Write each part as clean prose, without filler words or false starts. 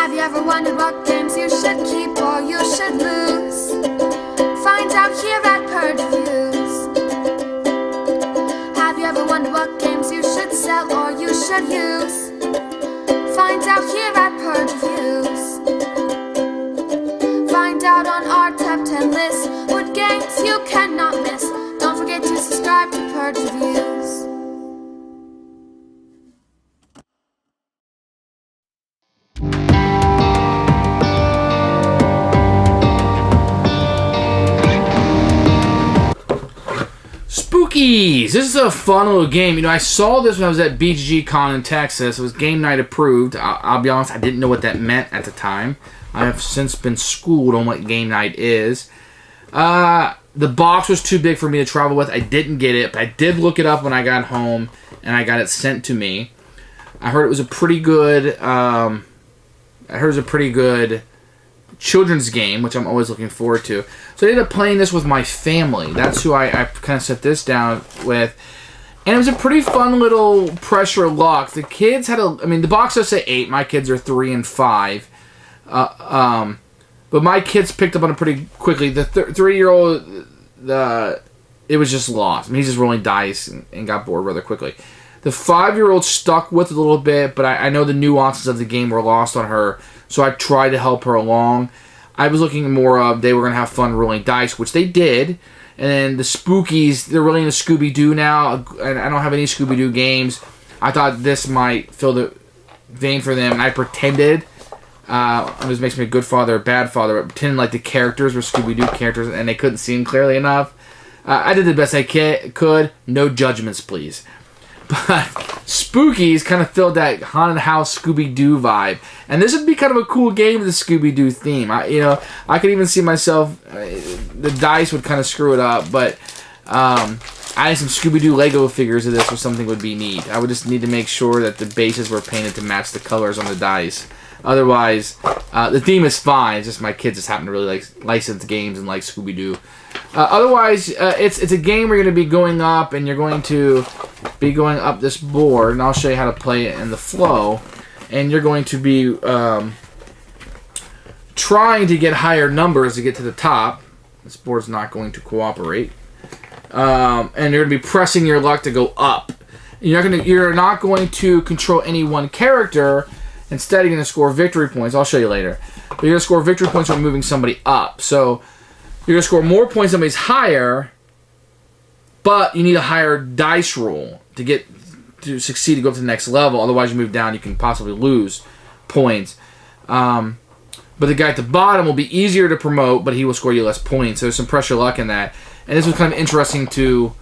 Have you ever wondered what games you should keep or you should lose? Find out here at Purge Reviews. Have you ever wondered what games you should sell or you should use? Find out here at Purge Reviews. Find out on our top 10 list what games you cannot miss. Don't forget to subscribe to Purge Reviews. Spookies! This is a fun little game. You know, I saw this when I was at BGG Con in Texas. It was game night approved. I'll be honest, I didn't know what that meant at the time. I have since been schooled on what game night is. The box was too big for me to travel with. I didn't get it, but I did look it up when I got home, and I got it sent to me. I heard it was a pretty good. Children's game, which I'm always looking forward to. So I ended up playing this with my family. That's who I kind of set this down with. And it was a pretty fun little pressure lock. The kids had the box does say 8. My kids are 3 and 5. But my kids picked up on it pretty quickly. The 3-year-old, it was just lost. He's just rolling dice and got bored rather quickly. The 5-year-old stuck with it a little bit, but I know the nuances of the game were lost on her. So I tried to help her along. I was looking more of they were going to have fun rolling dice, which they did. And then the Spookies, they're really into Scooby-Doo now. And I don't have any Scooby-Doo games. I thought this might fill the vein for them. And I pretended. This makes me a good father or bad father. But pretending like the characters were Scooby-Doo characters and they couldn't see them clearly enough. I did the best I could. No judgments, please. But Spookies kind of filled that haunted house Scooby-Doo vibe. And this would be kind of a cool game with the Scooby-Doo theme. I could even see myself, the dice would kind of screw it up, but adding some Scooby-Doo Lego figures to this or something would be neat. I would just need to make sure that the bases were painted to match the colors on the dice. Otherwise, the theme is fine. It's just my kids just happen to really like licensed games and like Scooby-Doo. Otherwise, it's a game where you're going to be going up, and you're going to be going up this board, and I'll show you how to play it in the flow. And you're going to be trying to get higher numbers to get to the top. This board's not going to cooperate. And you're going to be pressing your luck to go up. You're not going to control any one character. Instead, you're going to score victory points. I'll show you later. But you're going to score victory points by moving somebody up. So you're going to score more points than somebody's higher, but you need a higher dice roll to succeed to go up to the next level. Otherwise, you move down, you can possibly lose points. But the guy at the bottom will be easier to promote, but he will score you less points. So there's some pressure luck in that. And this was kind of interesting to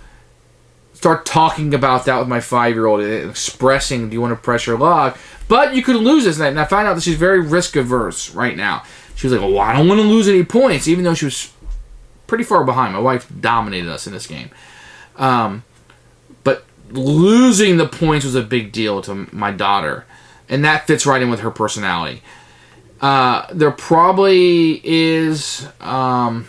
start talking about that with my 5-year-old, expressing, do you want to pressure luck? But you could lose this night. And I found out that she's very risk averse right now. She was like, well, I don't want to lose any points, even though she was pretty far behind. My wife dominated us in this game. But losing the points was a big deal to my daughter. And that fits right in with her personality. There probably is... I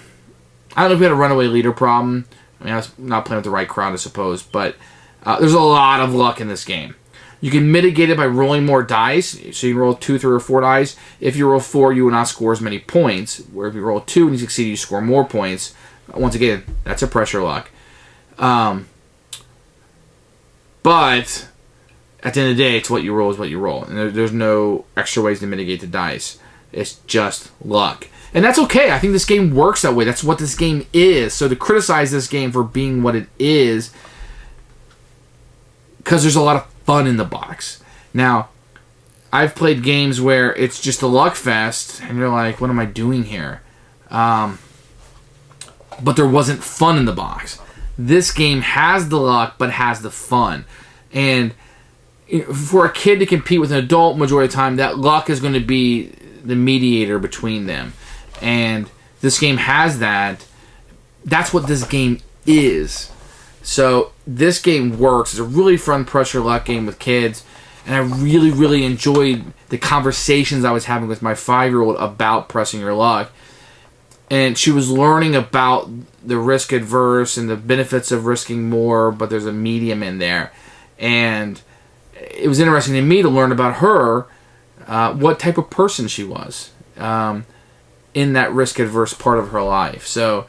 don't know if we had a runaway leader problem. I was not playing with the right crowd, I suppose. But there's a lot of luck in this game. You can mitigate it by rolling more dice. So you can roll 2, 3, or 4 dice. If you roll 4, you will not score as many points. Where if you roll 2 and you succeed, you score more points. Once again, that's a pressure luck. But at the end of the day, it's what you roll is what you roll. And there's no extra ways to mitigate the dice. It's just luck. And that's okay. I think this game works that way. That's what this game is. So to criticize this game for being what it is, because there's a lot of fun in the box. Now, I've played games where it's just a luck fest, and you're like, what am I doing here? But there wasn't fun in the box. This game has the luck, but has the fun. And for a kid to compete with an adult majority of the time, that luck is going to be the mediator between them. And this game has that. That's what this game is. So this game works. It's a really fun pressure luck game with kids. And I really, really enjoyed the conversations I was having with my 5-year-old about pressing your luck. And she was learning about the risk adverse and the benefits of risking more, but there's a medium in there. And it was interesting to me to learn about her what type of person she was in that risk-adverse part of her life. So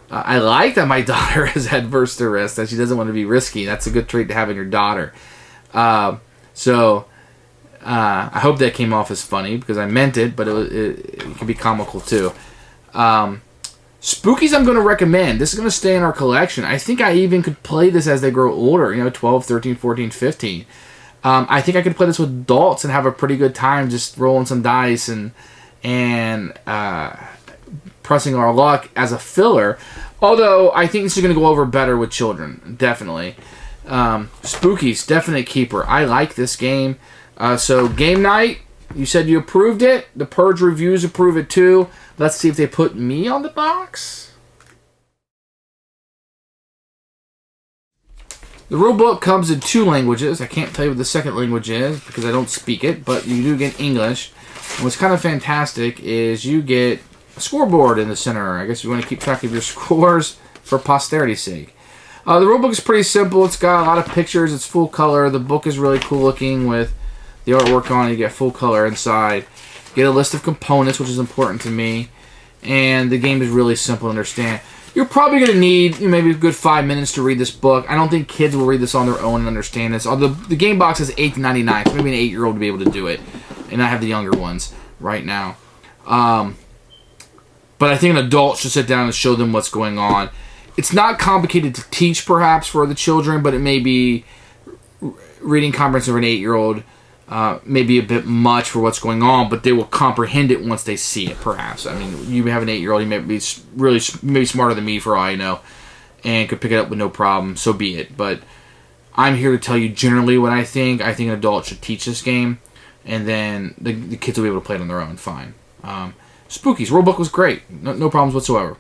I like that my daughter is adverse to risk, that she doesn't want to be risky. That's a good trait to have in your daughter. I hope that came off as funny, because I meant it, but it can be comical too. Spookies I'm going to recommend. This is going to stay in our collection. I think I even could play this as they grow older, 12, 13, 14, 15. I think I could play this with adults and have a pretty good time just rolling some dice and pressing our luck as a filler. Although, I think this is going to go over better with children. Definitely. Spookies, definite keeper. I like this game. So, game night, you said you approved it. The Purge reviews approve it too. Let's see if they put me on the box. The rulebook comes in 2 languages. I can't tell you what the second language is because I don't speak it, but you do get English. And what's kind of fantastic is you get a scoreboard in the center. I guess you want to keep track of your scores for posterity's sake. The rulebook is pretty simple. It's got a lot of pictures. It's full color. The book is really cool looking with the artwork on it. You get full color inside. Get a list of components, which is important to me. And the game is really simple to understand. You're probably going to need maybe a good 5 minutes to read this book. I don't think kids will read this on their own and understand this. Although the game box is $8.99, so maybe an 8-year-old would be able to do it. And I have the younger ones right now. But I think an adult should sit down and show them what's going on. It's not complicated to teach, perhaps, for the children, but it may be reading comprehension of an 8-year-old. Maybe a bit much for what's going on, but they will comprehend it once they see it, perhaps. I mean, you have an 8-year-old, he may be really maybe smarter than me for all I know, and could pick it up with no problem, so be it. But I'm here to tell you generally what I think. I think an adult should teach this game, and then the kids will be able to play it on their own, fine. Spookies, rulebook was great. No problems whatsoever.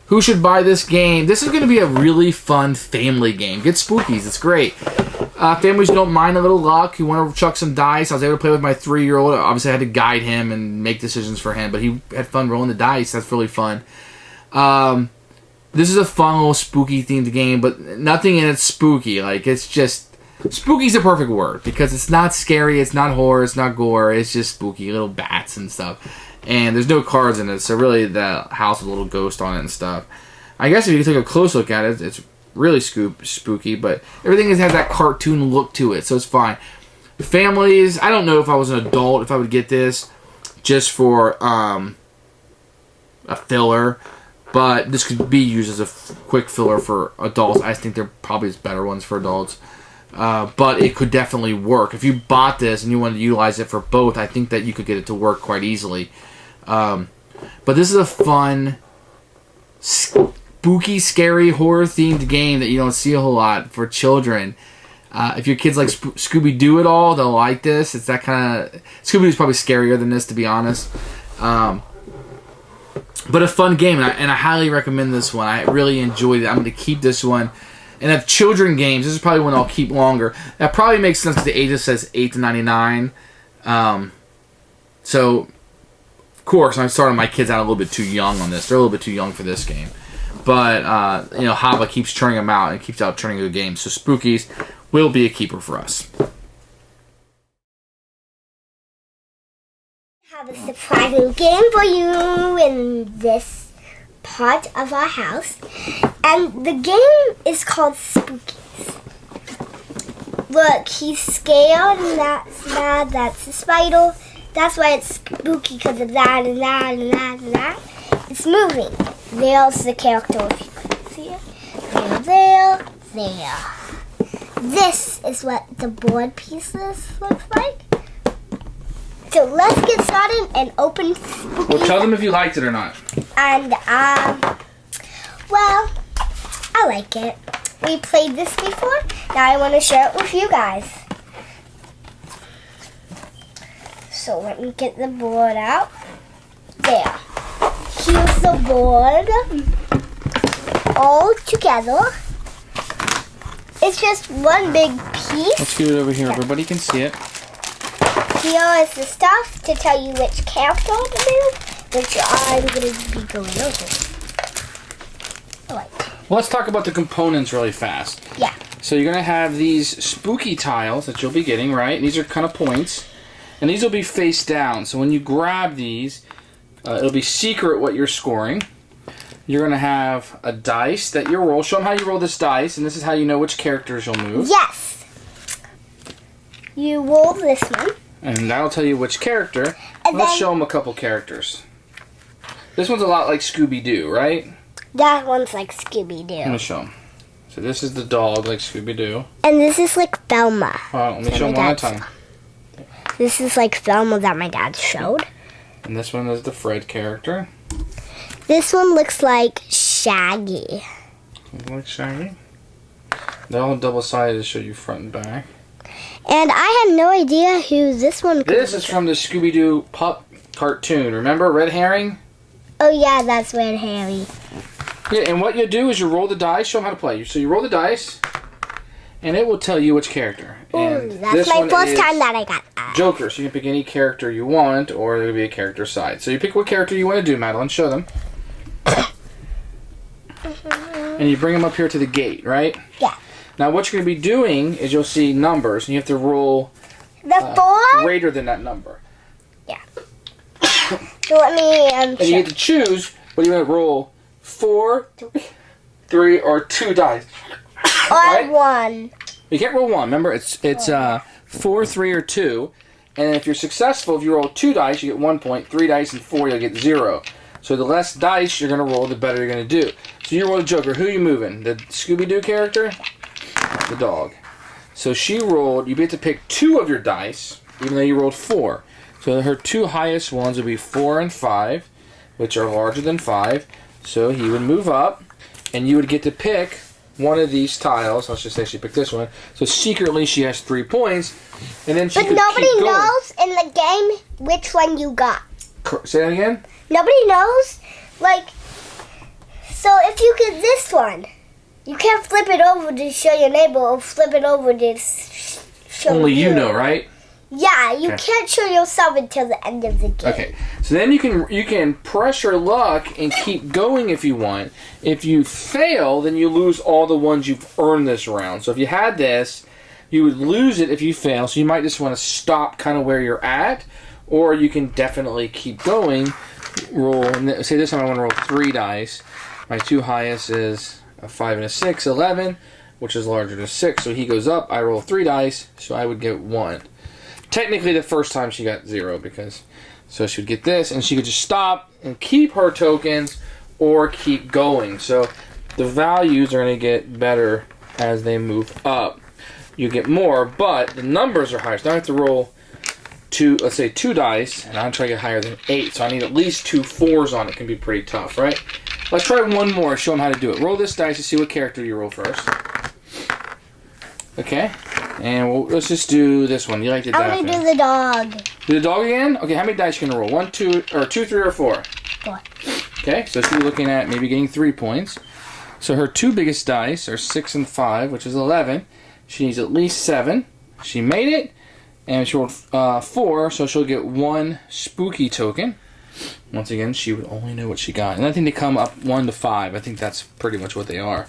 Who should buy this game? This is going to be a really fun family game. Get Spookies. It's great. Families don't mind a little luck. You want to chuck some dice. I was able to play with my 3-year-old. Obviously, I had to guide him and make decisions for him, but he had fun rolling the dice. That's really fun. This is a fun little spooky-themed game, but nothing in it's spooky. Like, it's just... Spooky's the perfect word, because it's not scary, it's not horror, it's not gore. It's just spooky. Little bats and stuff. And there's no cards in it, so really the house with a little ghost on it and stuff. I guess if you take a close look at it, it's really spooky, but everything has that cartoon look to it, so it's fine. Families, I don't know if I was an adult, if I would get this just for a filler, but this could be used as a quick filler for adults. I think there probably is better ones for adults. But it could definitely work. If you bought this and you wanted to utilize it for both, I think that you could get it to work quite easily. But this is a fun, spooky, scary, horror-themed game that you don't see a whole lot for children. If your kids like Scooby-Doo at all, they'll like this. It's that kind of... Scooby-Doo's probably scarier than this, to be honest. But a fun game, and I highly recommend this one. I really enjoyed it. I'm going to keep this one. And if children games, this is probably one I'll keep longer. That probably makes sense because the age says $8.99. So, of course, I'm starting my kids out a little bit too young on this. They're a little bit too young for this game. But, Hava keeps churning them out and keeps out churning good games. So, Spookies will be a keeper for us. I have a surprising game for you in this part of our house, and the game is called Spookies. Look, he's scared, and that's mad, that's a spider. That's why it's spooky, because of that and that and that and that. It's moving. There's the character, if you can see it. There. This is what the board pieces looks like. So let's get started and open Spookies. Well, tell them if you liked it or not. And, well, I like it. We played this before. Now I want to share it with you guys. So let me get the board out. There. Here's the board. All together. It's just one big piece. Let's get it over here. Everybody can see it. Here is the stuff to tell you which character to do, which I'm going to be going over. Alright. Well, let's talk about the components really fast. Yeah. So you're going to have these spooky tiles that you'll be getting, right? These are kind of points. And these will be face down. So when you grab these, it'll be secret what you're scoring. You're going to have a dice that you roll. Show them how you roll this dice, and this is how you know which characters you'll move. Yes. You roll this one. And that'll tell you which character. And Let's then, show them a couple characters. This one's a lot like Scooby-Doo, right? That one's like Let Scooby-Doo. me show them. So this is the dog like Scooby-Doo. And this is like Velma. Let me show them one at a time. This is like Velma that my dad showed. And this one is the Fred character. This one looks like Shaggy. Like Shaggy. They're all double-sided to show you front and back. And I had no idea who this one could be. This is from the Scooby-Doo pup cartoon. Remember Red Herring? Oh yeah, that's Red Harry. Yeah, and what you do is you roll the dice. Show them how to play. So you roll the dice, and it will tell you which character. And Ooh, that's this my one first is time that I got that. Joker. So you can pick any character you want, or there'll be a character side. So you pick what character you want to do, Madeline. Show them. And you bring them up here to the gate, right? Yeah. Now what you're going to be doing is you'll see numbers, and you have to roll The 4? greater than that number. Yeah. So let me And you get to choose what you want to roll: 4, 3, or 2 dice. or right? 1. You can't roll 1. Remember, it's 4, 3, or 2. And if you're successful, if you roll 2 dice, you get 1 point. 3 dice and 4, you'll get 0. So the less dice you're going to roll, the better you're going to do. So you roll the Joker. Who are you moving? The Scooby-Doo character? The dog. So she rolled, you get to pick 2 of your dice, even though you rolled 4. So her 2 highest ones would be 4 and 5, which are larger than 5. So he would move up, and you would get to pick one of these tiles. Let's just say she picked this one. So secretly she has 3 points, and then she But could nobody keep going. knows in the game which one you got. Say that again? Nobody knows. Like, so if you get this one, you can't flip it over to show your neighbor or flip it over to show Only you know, right? Yeah, you Okay. can't show yourself until the end of the game. Okay, so then you can press your luck and keep going if you want. If you fail, then you lose all the ones you've earned this round. So if you had this, you would lose it if you fail. So you might just want to stop kind of where you're at, or you can definitely keep going. Roll. Say this time I want to roll 3 dice. My 2 highest is a 5 and a 6, 11, which is larger than 6. So he goes up. I roll 3 dice, so I would get 1. Technically, the first time she got 0 because so she would get this, and she could just stop and keep her tokens or keep going. So the values are going to get better as they move up. You get more, but the numbers are higher. So now I have to roll 2, let's say 2 dice, and I'm trying to get higher than 8. So I need at least 2 4s on it. Can be pretty tough, right? Let's try one more. Show them how to do it. Roll this dice to see what character you roll first. Okay. And let's just do this one. You like the I'm going to dolphin. do the dog. Do the dog again? Okay, how many dice can you roll? 1, 2, or 2, 3, or 4? 4. Okay, so she's looking at maybe getting 3 points. So her 2 biggest dice are 6 and 5, which is 11. She needs at least 7. She made it, and she rolled 4, so she'll get 1 spooky token. Once again, she would only know what she got. And I think they come up 1 to 5. I think that's pretty much what they are.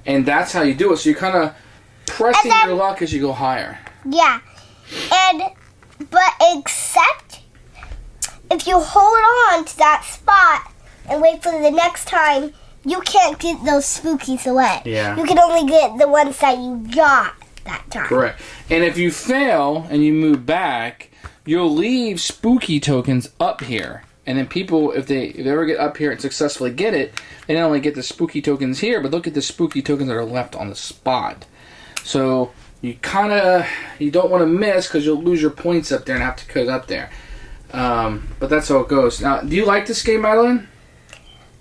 And that's how you do it. So you're kind of pressing your luck as you go higher. Yeah. But except if you hold on to that spot and wait for the next time, you can't get those spookies away. Yeah. You can only get the ones that you got that time. Correct. And if you fail and you move back, you'll leave spooky tokens up here. And then people, if they ever get up here and successfully get it, they not only get the spooky tokens here, but look at the spooky tokens that are left on the spot. So you don't want to miss because you'll lose your points up there and have to go up there. But that's how it goes. Now, do you like this game, Madeline?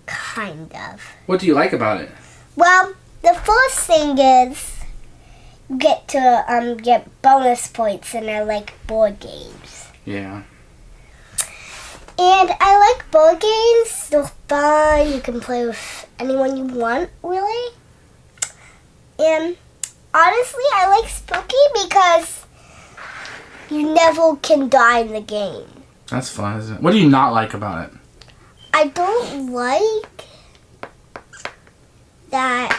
Kind of. What do you like about it? Well, the first thing is you get to get bonus points and they're like board games. Yeah. And I like board games. They're fun. You can play with anyone you want, really. And honestly, I like spooky because you never can die in the game. That's fun, isn't it? What do you not like about it? I don't like that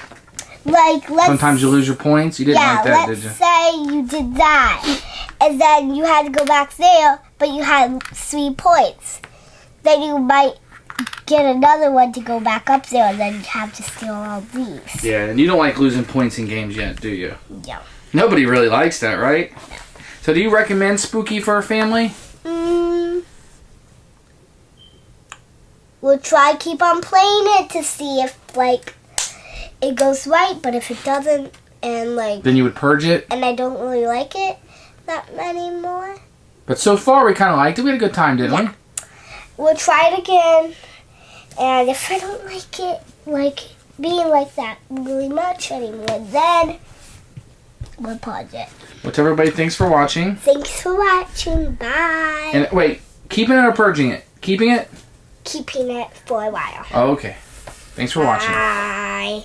Like, let's... Sometimes you lose your points. You didn't like that, did you? let's say you did that. And then you had to go back there, but you had 3 points. Then you might get another one to go back up there, and then you have to steal all these. Yeah, and you don't like losing points in games yet, do you? Yeah. Nobody really likes that, right? So do you recommend Spooky for a family? We'll try keep on playing it to see if, like, it goes right, but if it doesn't, and, like... Then you would purge it? And I don't really like it that anymore. But so far, we kind of liked it. We had a good time, didn't we? We'll try it again, and if I don't like it, like, being like that really much anymore, then we'll pause it. Well, to everybody, thanks for watching. Thanks for watching. Bye. And wait, keeping it or purging it? Keeping it? Keeping it for a while. Oh, okay. Thanks for watching. Bye.